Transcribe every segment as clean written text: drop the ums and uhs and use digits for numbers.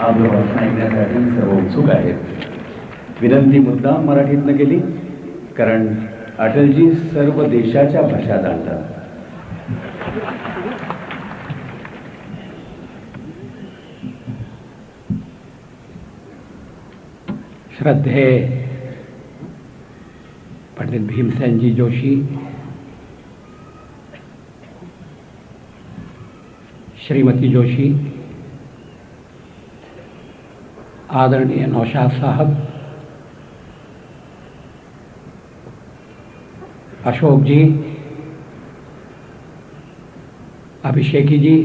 आपलं भाषण ऐकण्यासाठी सर्व उत्सुक आहेत. विनंती मुद्दाम मराठीतनं केली कारण अटलजी सर्व देशाच्या भाषा जाणतात. श्रद्धेय पंडित भीमसेन जी जोशी, श्रीमती जोशी, आदरणीय नौशाद साहब, अशोक जी, अभिषेकी जी,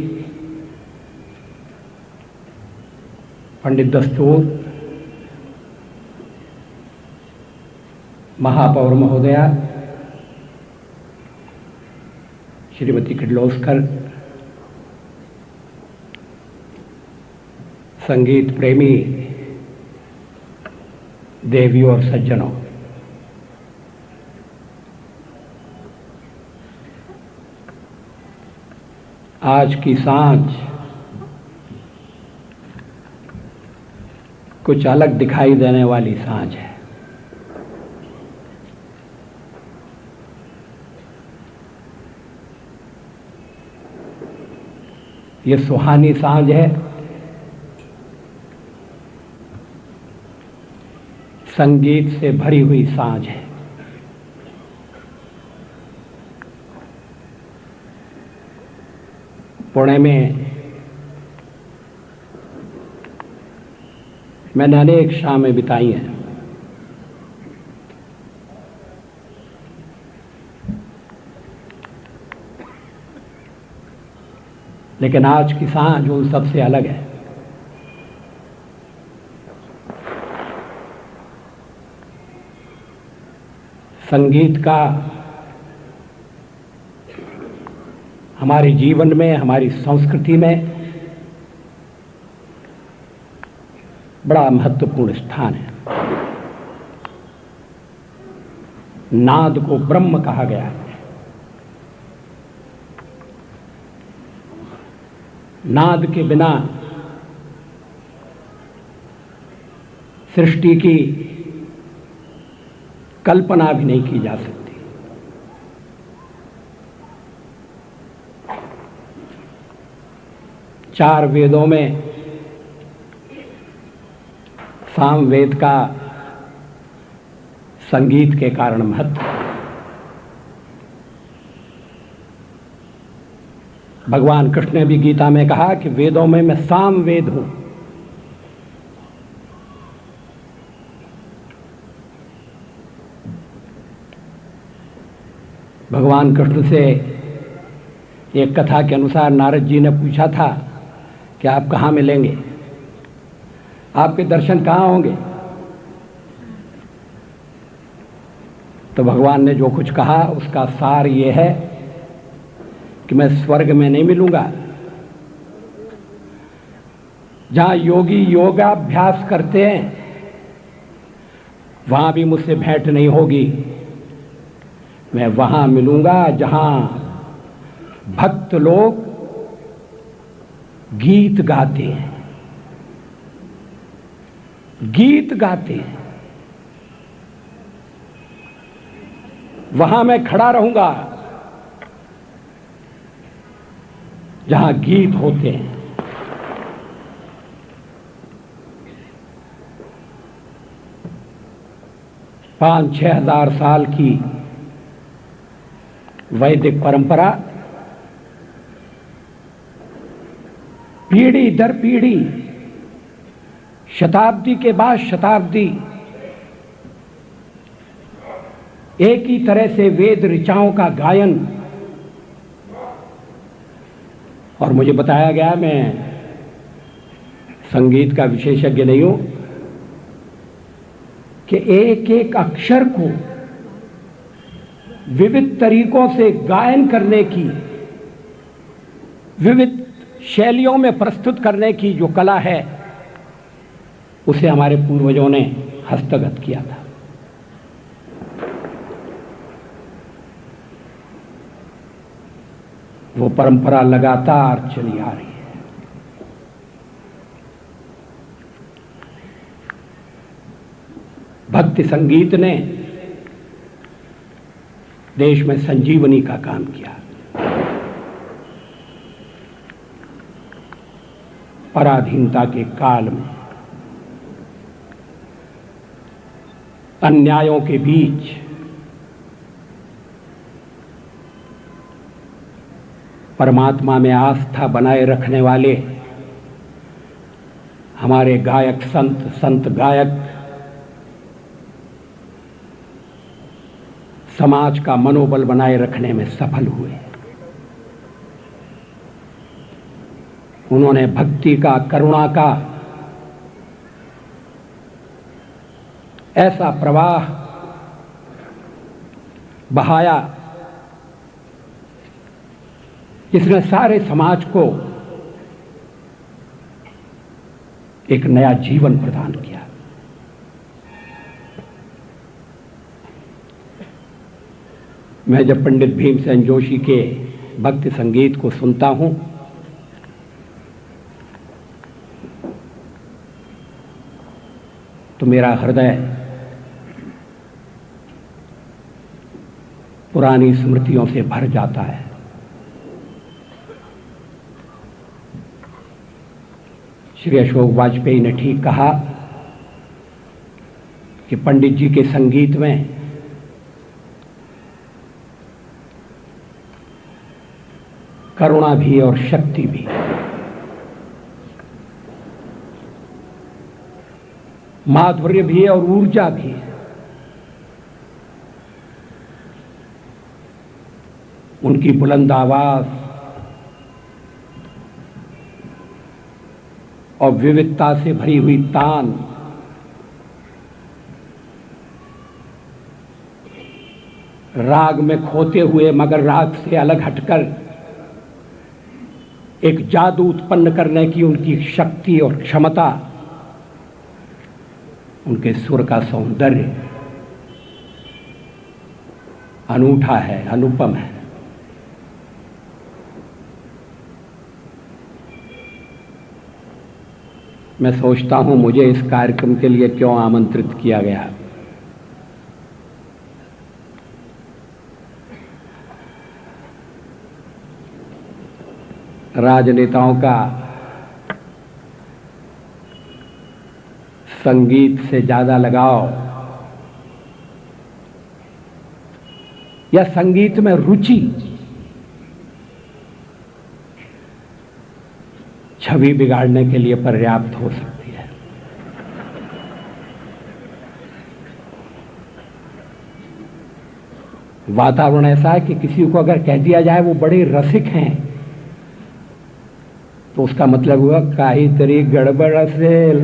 पंडित दस्तूर, महापौर महोदया, श्रीमती किर्लोस्कर, संगीत प्रेमी देवियों और सज्जनों, आज की सांझ कुछ अलग दिखाई देने वाली सांझ है। ये सुहानी सांझ है, संगीत से भरी हुई सांझ है। पुणे में मैंने अनेक शामें बिताई हैं। लेकिन आज की सांझ उन सबसे अलग है। संगीत का हमारे जीवन में, हमारी संस्कृति में बड़ा महत्वपूर्ण स्थान है। नाद को ब्रह्म कहा गया है। नाद के बिना सृष्टि की कल्पना भी नहीं की जा सकती। चार वेदों में सामवेद का संगीत के कारण महत्व। भगवान कृष्ण ने भी गीता में कहा कि वेदों में मैं सामवेद हूं। भगवान कृष्ण से एक कथा के अनुसार नारद जी ने पूछा था कि आप कहाँ मिलेंगे, आपके दर्शन कहाँ होंगे। तो भगवान ने जो कुछ कहा उसका सार ये है कि मैं स्वर्ग में नहीं मिलूंगा, जहां योगी योगाभ्यास करते हैं वहां भी मुझसे भेंट नहीं होगी। मैं वहां मिलूंगा जहां भक्त लोग गीत गाते हैं, गीत गाते हैं, वहां मैं खड़ा रहूंगा जहां गीत होते हैं। पांच 6,000 साल की वैदिक परंपरा पीढ़ी दर पीढ़ी, शताब्दी के बाद शताब्दी एक ही तरह से वेद ऋचाओं का गायन। और मुझे बताया गया, मैं संगीत का विशेषज्ञ नहीं हूं, कि एक एक अक्षर को विविध तरीकों से गायन करने की, विविध शैलियों में प्रस्तुत करने की जो कला है, उसे हमारे पूर्वजों ने हस्तगत किया था। वो परंपरा लगातार चली आ रही है। भक्ति संगीत ने देश में संजीवनी का काम किया। पराधीनता के काल में, अन्यायों के बीच परमात्मा में आस्था बनाए रखने वाले हमारे गायक संत गायक समाज का मनोबल बनाए रखने में सफल हुए। उन्होंने भक्ति का, करुणा का ऐसा प्रवाह बहाया जिसने सारे समाज को एक नया जीवन प्रदान किया। मैं जब पंडित भीमसेन जोशी के भक्ति संगीत को सुनता हूं तो मेरा हृदय पुरानी स्मृतियों से भर जाता है। श्री अशोक वाजपेयी ने ठीक कहा कि पंडित जी के संगीत में करुणा भी और शक्ति भी, माधुर्य भी और ऊर्जा भी। उनकी बुलंद आवाज और विविधता से भरी हुई तान राग में खोते हुए मगर राग से अलग हटकर एक जादू उत्पन्न करने की उनकी शक्ति और क्षमता, उनके सुर का सौंदर्य अनूठा है, अनुपम है। मैं सोचता हूं मुझे इस कार्यक्रम के लिए क्यों आमंत्रित किया गया। राजनेताओं का संगीत से ज्यादा लगाव या संगीत में रुचि छवि बिगाड़ने के लिए पर्याप्त हो सकती है। वातावरण ऐसा है कि किसी को अगर कह दिया जाए वो बड़े रसिक हैं तो उसका मतलब हुआ काहीतरी गड़बड़ असेल।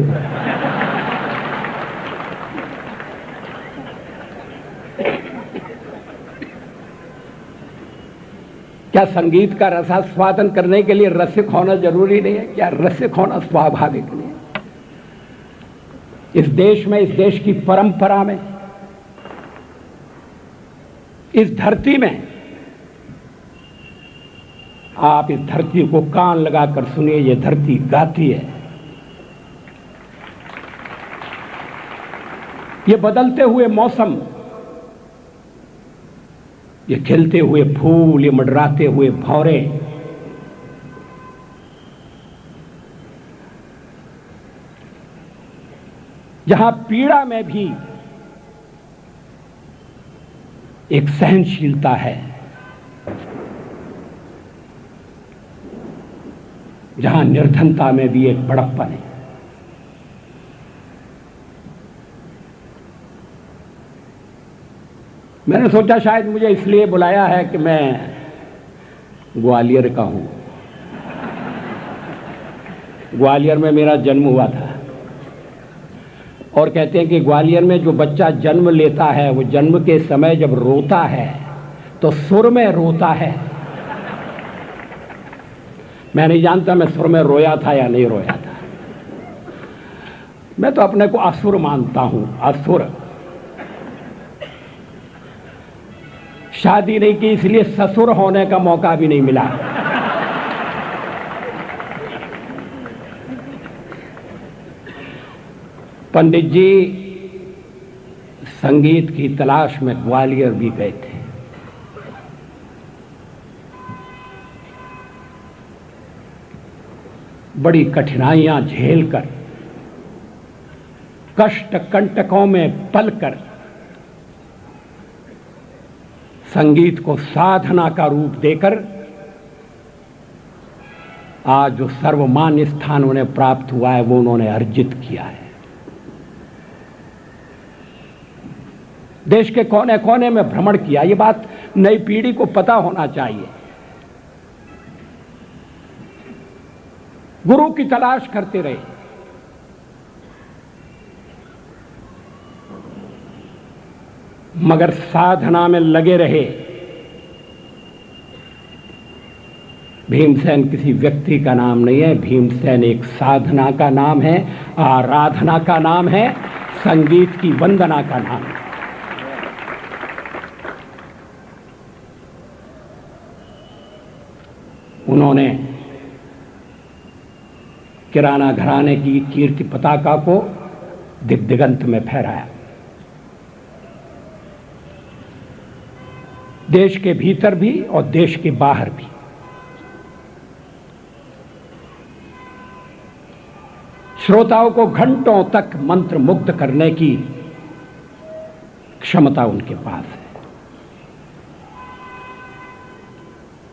क्या संगीत का रसास्वादन करने के लिए रसिक होना जरूरी नहीं है? क्या रसिक होना स्वाभाविक नहीं है? इस देश में, इस देश की परंपरा में, इस धरती में, आप इस धरती को कान लगाकर सुनिए, ये धरती गाती है। ये बदलते हुए मौसम, ये खिलते हुए फूल, ये मंडराते हुए भौरे, जहां पीड़ा में भी एक सहनशीलता है, जहां निर्धनता में भी एक बड़प्पन है। मैंने सोचा शायद मुझे इसलिए बुलाया है कि मैं ग्वालियर का हूं। ग्वालियर में मेरा जन्म हुआ था और कहते हैं कि ग्वालियर में जो बच्चा जन्म लेता है वो जन्म के समय जब रोता है तो सुर में रोता है। मैं नहीं जानता मैं सुर में रोया था या नहीं रोया था। मैं तो अपने को असुर मानता हूं, असुर। शादी नहीं की इसलिए ससुर होने का मौका भी नहीं मिला। पंडित जी संगीत की तलाश में ग्वालियर भी गए थे। बड़ी कठिनाइयां झेलकर, कष्ट कंटकों में पलकर संगीत को साधना का रूप देकर आज जो सर्वमान्य स्थान उन्हें प्राप्त हुआ है वो उन्होंने अर्जित किया है। देश के कोने कोने में भ्रमण किया। ये बात नई पीढ़ी को पता होना चाहिए। गुरु की तलाश करते रहे, मगर साधना में लगे रहे। भीमसेन किसी व्यक्ति का नाम नहीं है, भीमसेन एक साधना का नाम है, आराधना का नाम है, संगीत की वंदना का नाम है। उन्होंने किराना घराने की कीर्ति पताका को दिग्दिगंत में फहराया। देश के भीतर भी और देश के बाहर भी। श्रोताओं को घंटों तक मंत्र मुग्ध करने की क्षमता उनके पास है।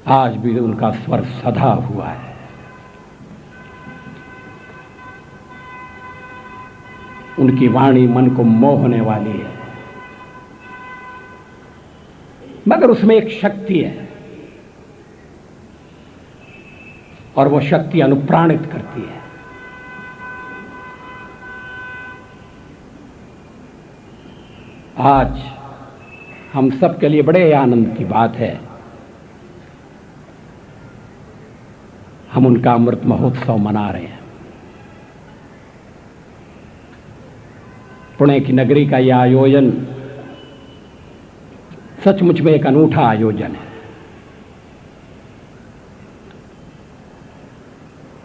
आज भी उनका स्वर सधा हुआ है। उनकी वाणी मन को मोहने वाली है, मगर उसमें एक शक्ति है और वो शक्ति अनुप्राणित करती है। आज हम सब के लिए बड़े आनंद की बात है, हम उनका अमृत महोत्सव मना रहे हैं। पुणे की नगरी का यह आयोजन सचमुच में एक अनूठा आयोजन है।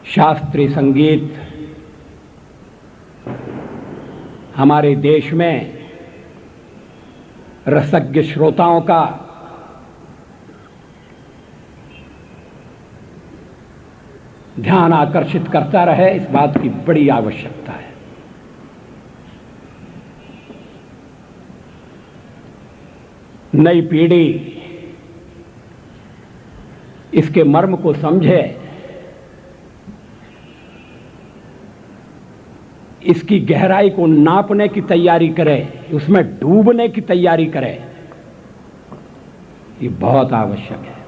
शास्त्रीय संगीत हमारे देश में रसज्ञ श्रोताओं का ध्यान आकर्षित करता रहे, इस बात की बड़ी आवश्यकता है। नई पीढ़ी इसके मर्म को समझे, इसकी गहराई को नापने की तैयारी करे, उसमें डूबने की तैयारी करे, ये बहुत आवश्यक है।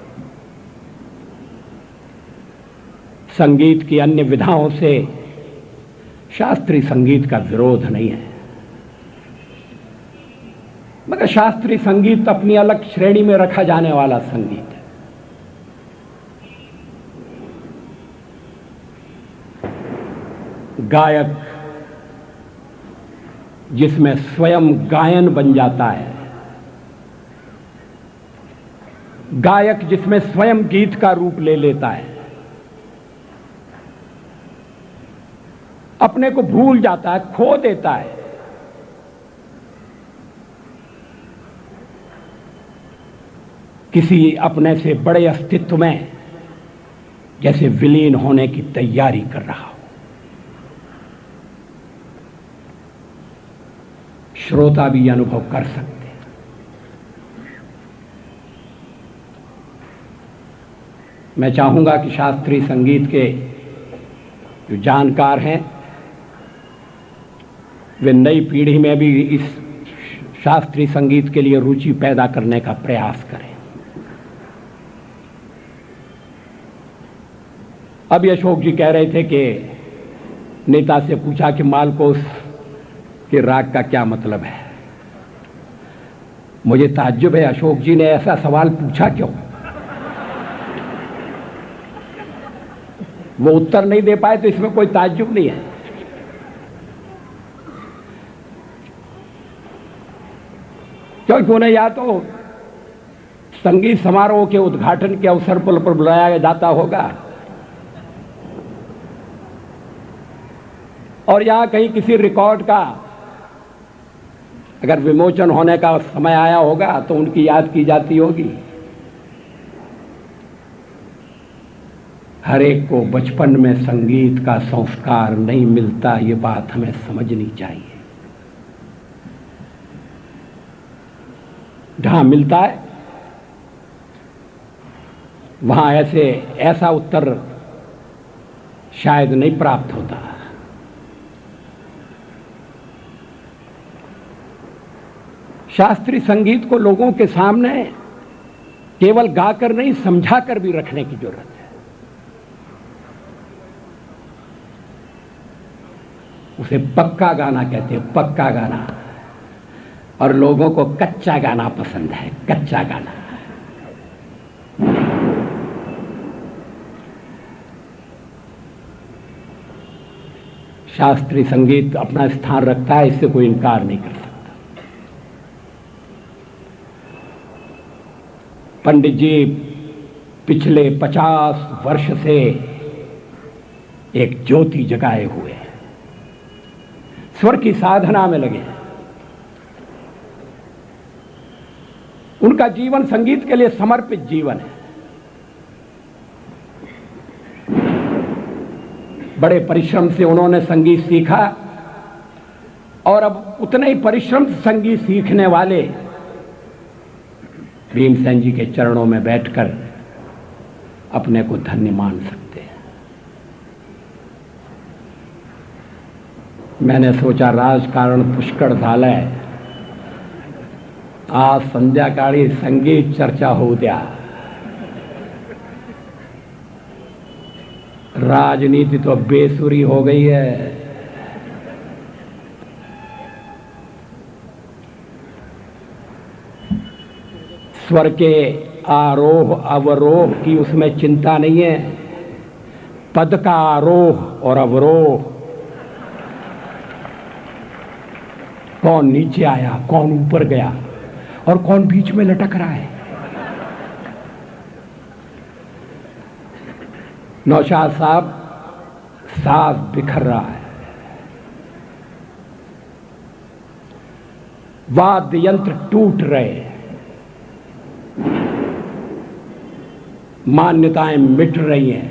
संगीत की अन्य विधाओं से शास्त्रीय संगीत का विरोध नहीं है, मगर शास्त्रीय संगीत अपनी अलग श्रेणी में रखा जाने वाला संगीत है। गायक जिसमें स्वयं गायन बन जाता है, गायक जिसमें स्वयं गीत का रूप ले लेता है, अपने को भूल जाता है, खो देता है, किसी अपने से बड़े अस्तित्व में जैसे विलीन होने की तैयारी कर रहा हो। श्रोता भी अनुभव कर सकते हैं। मैं चाहूंगा कि शास्त्रीय संगीत के जो जानकार हैं वे नई पीढ़ी में भी इस शास्त्रीय संगीत के लिए रुचि पैदा करने का प्रयास करें। अभी अशोक जी कह रहे थे कि नेता से पूछा कि मालकोस के राग का क्या मतलब है। मुझे ताज्जुब है अशोक जी ने ऐसा सवाल पूछा क्यों। वो उत्तर नहीं दे पाए तो इसमें कोई ताज्जुब नहीं है। क्योंकि उन्हें या तो संगीत समारोह के उद्घाटन के अवसर पर बुलाया जाता होगा और या कहीं किसी रिकॉर्ड का अगर विमोचन होने का समय आया होगा तो उनकी याद की जाती होगी। हर एक को बचपन में संगीत का संस्कार नहीं मिलता, ये बात हमें समझनी चाहिए। जहां मिलता है वहां ऐसा उत्तर शायद नहीं प्राप्त होता। शास्त्रीय संगीत को लोगों के सामने केवल गाकर नहीं, समझाकर भी रखने की जरूरत है। उसे पक्का गाना कहते हैं, पक्का गाना। और लोगों को कच्चा गाना पसंद है, कच्चा गाना। शास्त्रीय संगीत अपना स्थान रखता है, इससे कोई इनकार नहीं कर सकता। पंडित जी पिछले 50 वर्ष से एक ज्योति जगाए हुए हैं, स्वर की साधना में लगे हैं। उनका जीवन संगीत के लिए समर्पित जीवन है। बड़े परिश्रम से उन्होंने संगीत सीखा और अब उतने ही परिश्रम से संगीत सीखने वाले भीमसेन जी के चरणों में बैठकर अपने को धन्य मान सकते हैं। मैंने सोचा राजकारण पुष्कर झालंय, आज संध्याकाळी संगीत चर्चा होऊ द्या। राजनीति तो बेसुरी हो गई है। स्वर के आरोह अवरोह की उसमें चिंता नहीं है, पद का आरोह और अवरोह। कौन नीचे आया, कौन ऊपर गया और कौन बीच में लटक रहा है। नौशाद साहब साज बिखर रहा है, वाद्य यंत्र टूट रहे, मान्यताएं मिट रही हैं।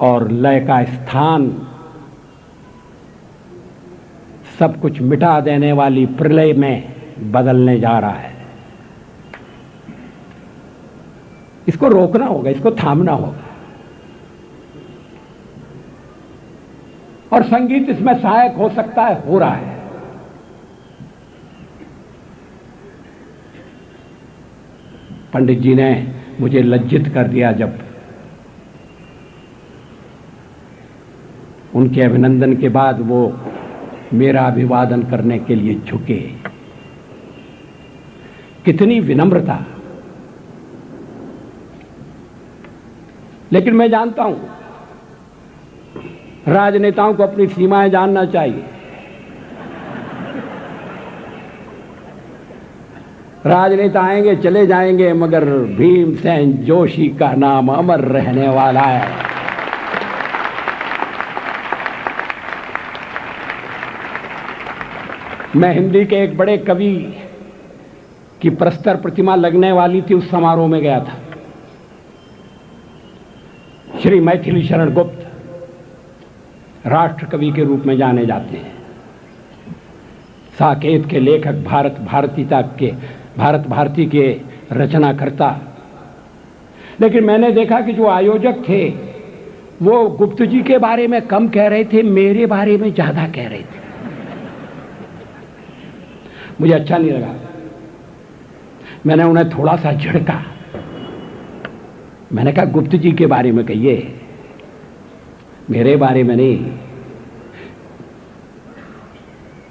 और लय का स्थान सब कुछ मिटा देने वाली प्रलय में बदलने जा रहा है। इसको रोकना होगा, इसको थामना होगा। और संगीत इसमें सहायक हो सकता है, हो रहा है। पंडित जी ने मुझे लज्जित कर दिया जब उनके अभिनंदन के बाद वो मेरा अभिवादन करने के लिए झुके। कितनी विनम्रता। लेकिन मैं जानता हूं राजनेताओं को अपनी सीमाएं जानना चाहिए। राजनेता आएंगे चले जाएंगे, मगर भीमसेन जोशी का नाम अमर रहने वाला है। मैं हिंदी के एक बड़े कवि की प्रस्तर प्रतिमा लगने वाली थी, उस समारोह में गया था। श्री मैथिली शरण गुप्त राष्ट्र कवि के रूप में जाने जाते हैं। साकेत के लेखक, भारत भारती के रचनाकर्ता। लेकिन मैंने देखा कि जो आयोजक थे वो गुप्त जी के बारे में कम कह रहे थे, मेरे बारे में ज्यादा कह रहे थे। मुझे अच्छा नहीं लगा। मैंने उन्हें थोड़ा सा झिड़का। मैंने कहा गुप्त जी के बारे में कहिए, मेरे बारे में नहीं।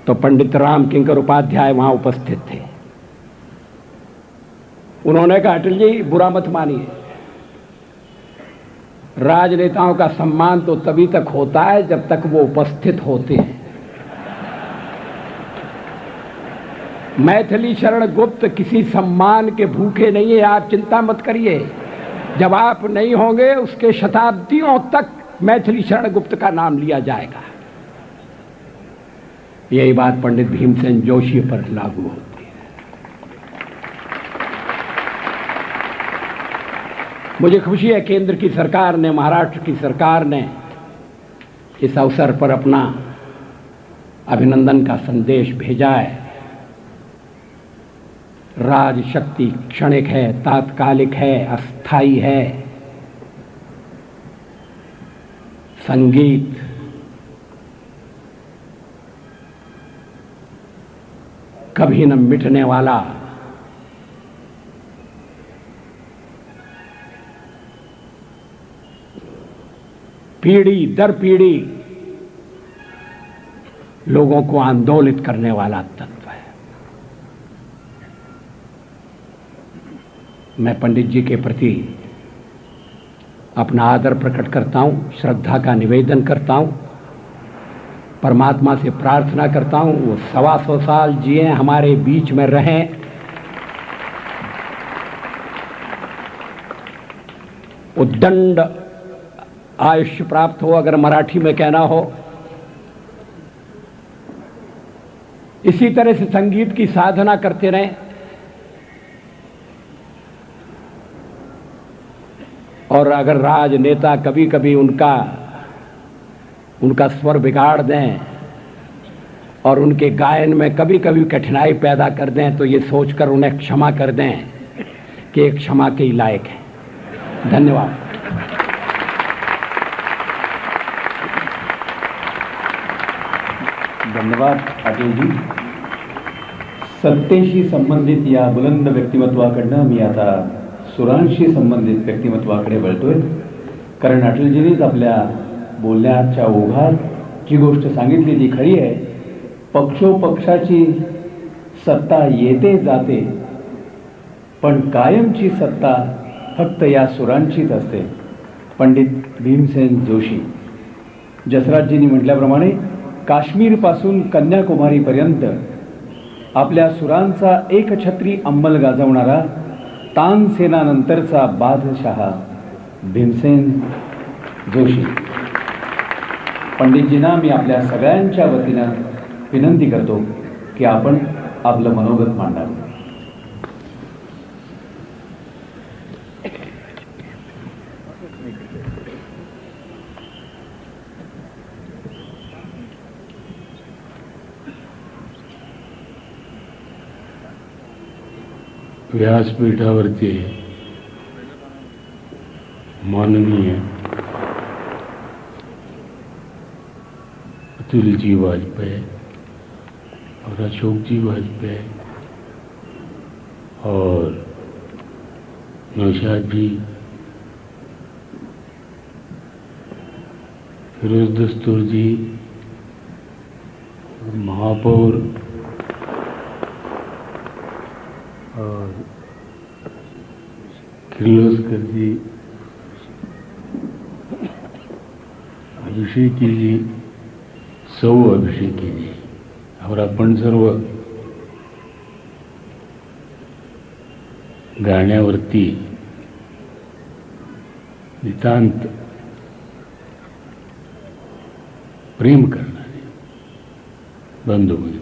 तो पंडित राम किंकर उपाध्याय वहां उपस्थित थे। उन्होंने कहा अटल जी बुरा मत मानिए, राजनेताओं का सम्मान तो तभी तक होता है जब तक वो उपस्थित होते हैं। मैथिली शरण गुप्त किसी सम्मान के भूखे नहीं है, आप चिंता मत करिए। जब आप नहीं होंगे उसके शताब्दियों तक मैथिली शरण गुप्त का नाम लिया जाएगा। यही बात पंडित भीमसेन जोशी पर लागू होती है। मुझे खुशी है केंद्र की सरकार ने, महाराष्ट्र की सरकार ने इस अवसर पर अपना अभिनंदन का संदेश भेजा है। राजशक्ति क्षणिक है, तात्कालिक है, अस्थायी है। संगीत कभी न मिटने वाला, पीढ़ी दर पीढ़ी लोगों को आंदोलित करने वाला तत्व है। मैं पंडित जी के प्रति अपना आदर प्रकट करता हूं, श्रद्धा का निवेदन करता हूं, परमात्मा से प्रार्थना करता हूं वो 125 साल जिए, हमारे बीच में रहें, उद्दंड आयुष्य प्राप्त हो, अगर मराठी में कहना हो। इसी तरह से संगीत की साधना करते रहें और अगर राजनेता कभी कभी उनका स्वर बिगाड़ दें और उनके गायन में कभी कभी कठिनाई पैदा कर दें तो ये सोचकर उन्हें क्षमा कर दें कि एक क्षमा के ही लायक है। धन्यवाद। धन्यवाद पाटील जी। सत्तेशी संबंधित या बुलंद व्यक्तिमत्वाकडनं मी आता सुरांशी संबंधित व्यक्तिमत्वाकडे वळतोय, कारण अटलजींनीच आपल्या बोलण्याच्या ओघात जी गोष्ट सांगितली ती खरी आहे। पक्षोपक्षाची सत्ता येते जाते, पण कायमची सत्ता फक्त या सुरांचीच असते। पंडित भीमसेन जोशी। जसराजजींनी म्हटल्याप्रमाणे काश्मीरपासून कन्याकुमारीपर्यंत आपल्या सुरांचा एकछत्री अंमल गाजवणारा तानसेनानंतरचा बादशाह भीमसेन जोशी। पंडितजींना मी आपल्या सगळ्यांच्या वतीनं विनंती करतो की आपण आपलं मनोगत मांडावं। व्यासपीठावरती माननीय अतुल जी वाजपेयी और अशोक जी वाजपेयी और नौशाद जी, फिरोज दस्तूर जी, महापौर और किर्लोस्कर जी, अभिषेकी जी, सौ अभिषेकी जी और आपण सर्व गाण्यावरती नितांत प्रेम करणारे बंधू भगिनी,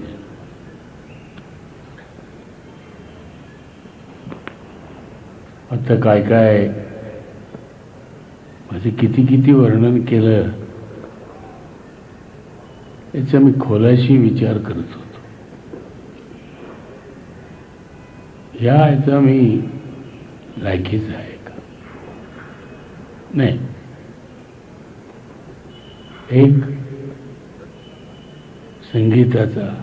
आता काय काय माझे किती किती वर्णन केलं याचा मी खोलाशी विचार करत होतो। याचा मी लायकीचा आहे का? नाही, एक संगीताचा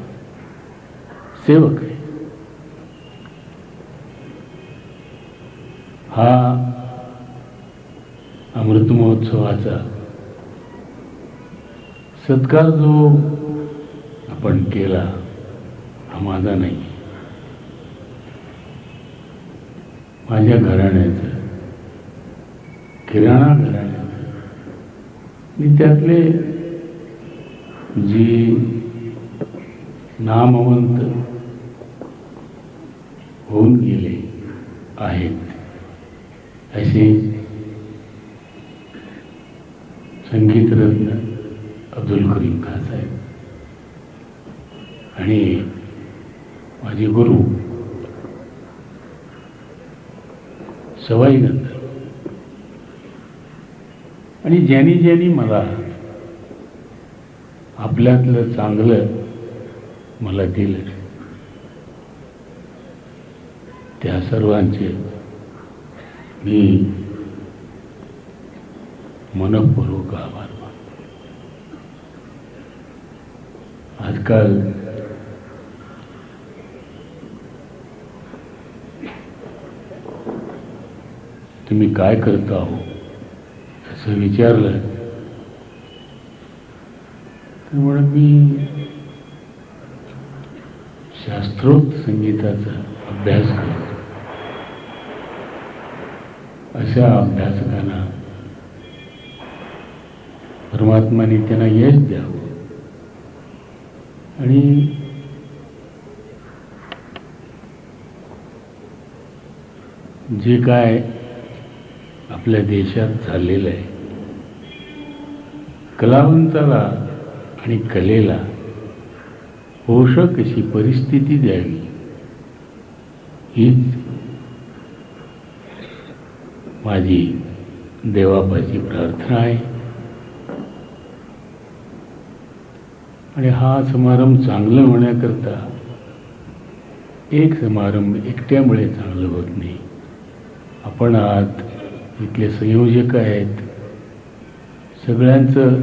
सेवक आहे। हा अमृत महोत्सवाचा सत्कार जो आपण केला हा माझा नाही, माझ्या घराण्याचं, किराणा घराण्याचं। आणि त्यातले जी नामवंत होऊन गेले आहेत असे संगीतरत्न अब्दुल करीम खान साहेब आणि माझे गुरु सवाई गंधर्व आणि ज्यांनी ज्यांनी मला आपल्यातलं चांगलं मला दिलं त्या सर्वांचे मी मनपूर्वक आभार मानतो. आजकाल तुम्ही काय करता हो असं विचारलं तर म्हणून मी शास्त्रोक्त संगीताचा अभ्यास करतो. अशा अभ्यासकांना परमात्माने त्यांना यश द्यावं आणि जे काय आपल्या देशात झालेलं आहे कलावंताला आणि कलेला पोषक अशी परिस्थिती द्यावी हीच माझी देवापाशी प्रार्थना आहे. आणि हा समारंभ चांगलं होण्याकरता एक समारंभ एकट्यामुळे चांगलं होत नाही. आपण आहात, इथले संयोजक आहेत, सगळ्यांचं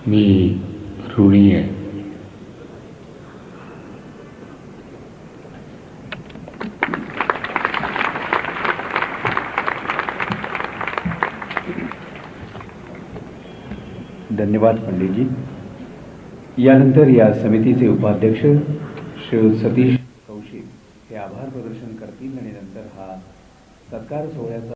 मी ऋणी आहे. धन्यवाद पंडितजी. यानंतर या समितीचे उपाध्यक्ष श्री सतीश कौशिक हे आभार प्रदर्शन करतील आणि नंतर हा सत्कार सोहळ्याचा